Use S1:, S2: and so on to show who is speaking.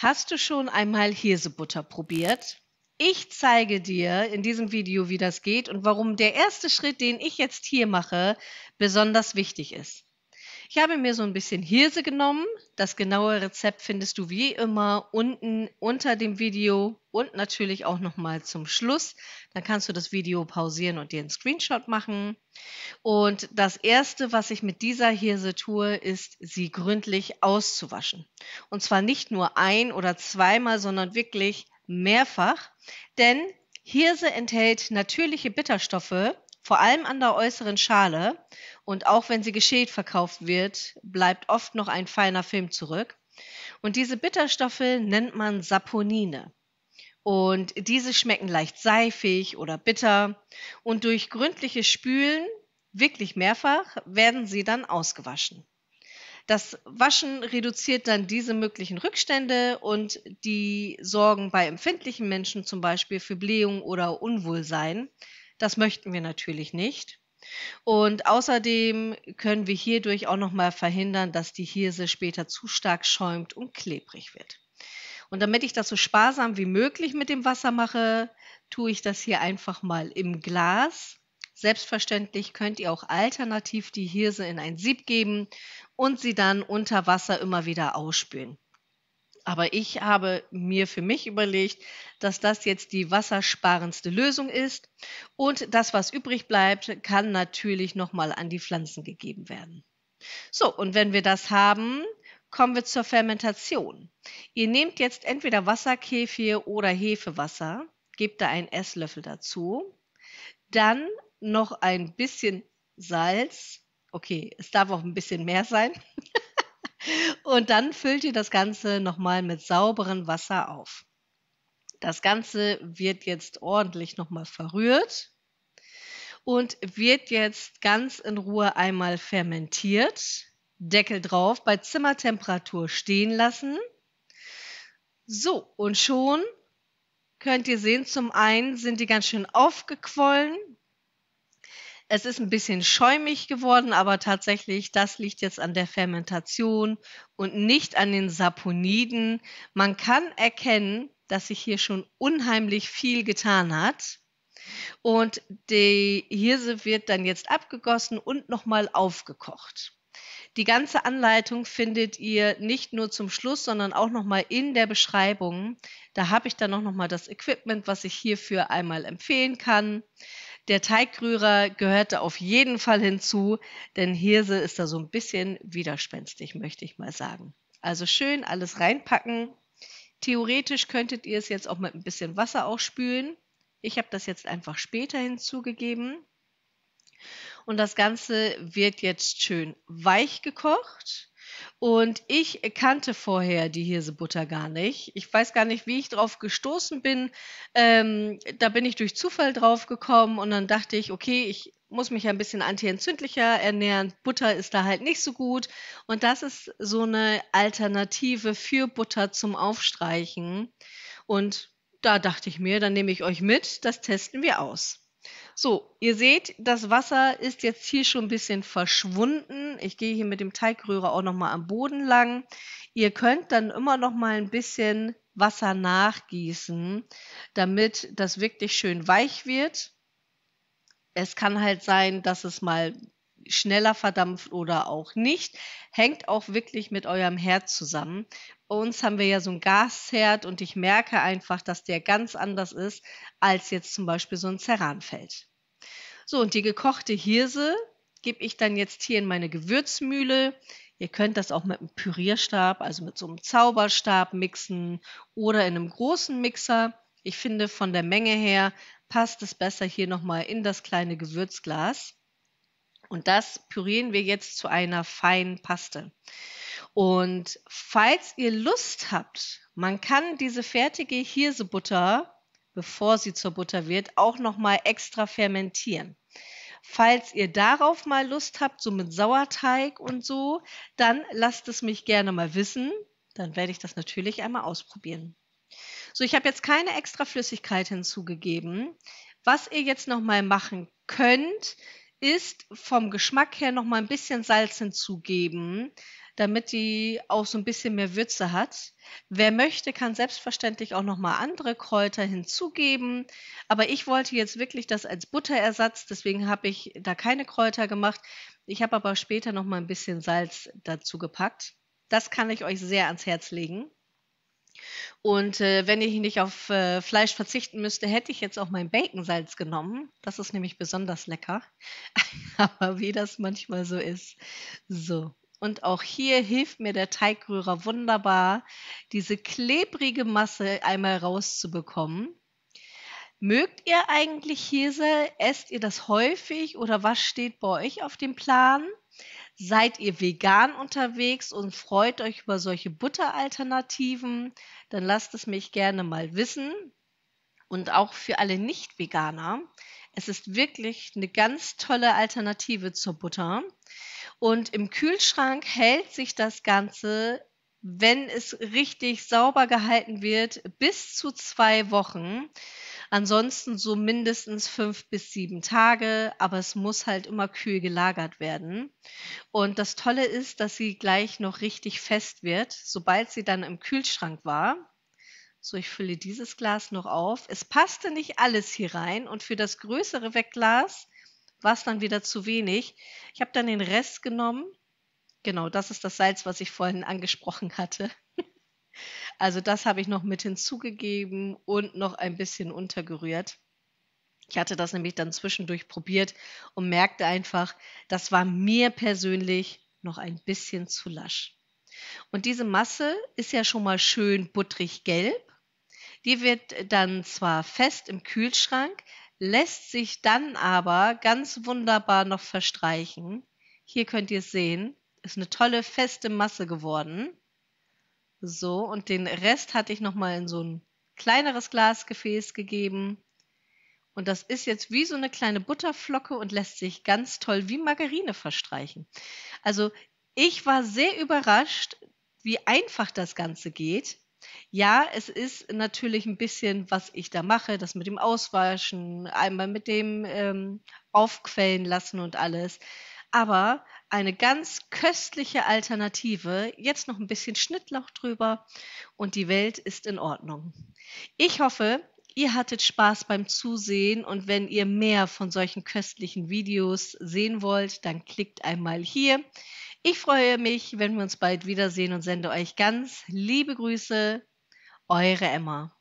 S1: Hast du schon einmal Hirsebutter probiert? Ich zeige dir in diesem Video, wie das geht und warum der erste Schritt, den ich jetzt hier mache, besonders wichtig ist. Ich habe mir so ein bisschen Hirse genommen. Das genaue Rezept findest du wie immer unten unter dem Video und natürlich auch noch mal zum Schluss. Dann kannst du das Video pausieren und dir einen Screenshot machen. Und das Erste, was ich mit dieser Hirse tue, ist, sie gründlich auszuwaschen. Und zwar nicht nur ein- oder zweimal, sondern wirklich mehrfach. Denn Hirse enthält natürliche Bitterstoffe, vor allem an der äußeren Schale. Und auch wenn sie geschält verkauft wird, bleibt oft noch ein feiner Film zurück. Und diese Bitterstoffe nennt man Saponine. Und diese schmecken leicht seifig oder bitter. Und durch gründliches Spülen, wirklich mehrfach, werden sie dann ausgewaschen. Das Waschen reduziert dann diese möglichen Rückstände und die sorgen bei empfindlichen Menschen zum Beispiel für Blähung oder Unwohlsein. Das möchten wir natürlich nicht. Und außerdem können wir hierdurch auch nochmal verhindern, dass die Hirse später zu stark schäumt und klebrig wird. Und damit ich das so sparsam wie möglich mit dem Wasser mache, tue ich das hier einfach mal im Glas. Selbstverständlich könnt ihr auch alternativ die Hirse in ein Sieb geben und sie dann unter Wasser immer wieder ausspülen. Aber ich habe mir für mich überlegt, dass das jetzt die wassersparendste Lösung ist und das, was übrig bleibt, kann natürlich nochmal an die Pflanzen gegeben werden. So, und wenn wir das haben, kommen wir zur Fermentation. Ihr nehmt jetzt entweder Wasserkefir oder Hefewasser, gebt da einen Esslöffel dazu, dann noch ein bisschen Salz. Okay, es darf auch ein bisschen mehr sein. Und dann füllt ihr das Ganze nochmal mit sauberem Wasser auf. Das Ganze wird jetzt ordentlich nochmal verrührt und wird jetzt ganz in Ruhe einmal fermentiert. Deckel drauf, bei Zimmertemperatur stehen lassen. So, und schon könnt ihr sehen, zum einen sind die ganz schön aufgequollen. Es ist ein bisschen schäumig geworden, aber tatsächlich, das liegt jetzt an der Fermentation und nicht an den Saponiden. Man kann erkennen, dass sich hier schon unheimlich viel getan hat. Und die Hirse wird dann jetzt abgegossen und nochmal aufgekocht. Die ganze Anleitung findet ihr nicht nur zum Schluss, sondern auch nochmal in der Beschreibung. Da habe ich dann auch nochmal das Equipment, was ich hierfür einmal empfehlen kann. Der Teigrührer gehört da auf jeden Fall hinzu, denn Hirse ist da so ein bisschen widerspenstig, möchte ich mal sagen. Also schön alles reinpacken. Theoretisch könntet ihr es jetzt auch mit ein bisschen Wasser ausspülen. Ich habe das jetzt einfach später hinzugegeben. Und das Ganze wird jetzt schön weich gekocht. Und ich kannte vorher die Hirsebutter gar nicht. Ich weiß gar nicht, wie ich drauf gestoßen bin. Da bin ich durch Zufall drauf gekommen und dann dachte ich, okay, ich muss mich ein bisschen antientzündlicher ernähren. Butter ist da halt nicht so gut. Und das ist so eine Alternative für Butter zum Aufstreichen. Und da dachte ich mir, dann nehme ich euch mit, das testen wir aus. So, ihr seht, das Wasser ist jetzt hier schon ein bisschen verschwunden. Ich gehe hier mit dem Teigrührer auch noch mal am Boden lang. Ihr könnt dann immer noch mal ein bisschen Wasser nachgießen, damit das wirklich schön weich wird. Es kann halt sein, dass es mal schneller verdampft oder auch nicht. Hängt auch wirklich mit eurem Herd zusammen. Bei uns haben wir ja so 'n Gasherd und ich merke einfach, dass der ganz anders ist als jetzt zum Beispiel so 'n Ceranfeld. So, und die gekochte Hirse gebe ich dann jetzt hier in meine Gewürzmühle. Ihr könnt das auch mit 'm Pürierstab, also mit so 'nem Zauberstab mixen oder in 'nem großen Mixer. Ich finde, von der Menge her passt es besser hier noch mal in das kleine Gewürzglas. Und das pürieren wir jetzt zu einer feinen Paste. Und falls ihr Lust habt, man kann diese fertige Hirsebutter, bevor sie zur Butter wird, auch noch mal extra fermentieren. Falls ihr darauf mal Lust habt, so mit Sauerteig und so, dann lasst es mich gerne mal wissen. Dann werde ich das natürlich einmal ausprobieren. So, ich habe jetzt keine extra Flüssigkeit hinzugegeben. Was ihr jetzt noch mal machen könnt, ist vom Geschmack her noch mal ein bisschen Salz hinzugeben. damit die auch so ein bisschen mehr Würze hat. Wer möchte, kann selbstverständlich auch noch mal andere Kräuter hinzugeben, aber ich wollte jetzt wirklich das als Butterersatz, deswegen habe ich da keine Kräuter gemacht. Ich habe aber später noch mal ein bisschen Salz dazu gepackt. Das kann ich euch sehr ans Herz legen. Und, wenn ich nicht auf, Fleisch verzichten müsste, hätte ich jetzt auch mein Baconsalz genommen. Das ist nämlich besonders lecker. Aber wie das manchmal so ist. So, und auch hier hilft mir der Teigrührer wunderbar, diese klebrige Masse einmal rauszubekommen. Mögt ihr eigentlich Käse? Esst ihr das häufig oder was steht bei euch auf dem Plan? Seid ihr vegan unterwegs und freut euch über solche Butteralternativen? Dann lasst es mich gerne mal wissen. Und auch für alle Nicht-Veganer, es ist wirklich eine ganz tolle Alternative zur Butter. Und im Kühlschrank hält sich das Ganze, wenn es richtig sauber gehalten wird, bis zu 2 Wochen. Ansonsten so mindestens 5 bis 7 Tage, aber es muss halt immer kühl gelagert werden. Und das Tolle ist, dass sie gleich noch richtig fest wird, sobald sie dann im Kühlschrank war. So, ich fülle dieses Glas noch auf. Es passte nicht alles hier rein und für das größere Wegglas war es dann wieder zu wenig. Ich habe dann den Rest genommen. Genau, das ist das Salz, was ich vorhin angesprochen hatte. Also das habe ich noch mit hinzugegeben und noch ein bisschen untergerührt. Ich hatte das nämlich dann zwischendurch probiert und merkte einfach, das war mir persönlich noch ein bisschen zu lasch. Und diese Masse ist ja schon mal schön butterig gelb. Die wird dann zwar fest im Kühlschrank, lässt sich dann aber ganz wunderbar noch verstreichen. Hier könnt ihr es sehen, ist eine tolle feste Masse geworden. So, und den Rest hatte ich noch mal in so ein kleineres Glasgefäß gegeben. Und das ist jetzt wie so eine kleine Butterflocke und lässt sich ganz toll wie Margarine verstreichen. Also, ich war sehr überrascht, wie einfach das Ganze geht. Ja, es ist natürlich ein bisschen, was ich da mache, das mit dem Auswaschen, einmal mit dem, aufquellen lassen und alles. Aber eine ganz köstliche Alternative, jetzt noch ein bisschen Schnittlauch drüber und die Welt ist in Ordnung. Ich hoffe, ihr hattet Spaß beim Zusehen und wenn ihr mehr von solchen köstlichen Videos sehen wollt, dann klickt einmal hier. Ich freue mich, wenn wir uns bald wiedersehen und sende euch ganz liebe Grüße, eure Emma.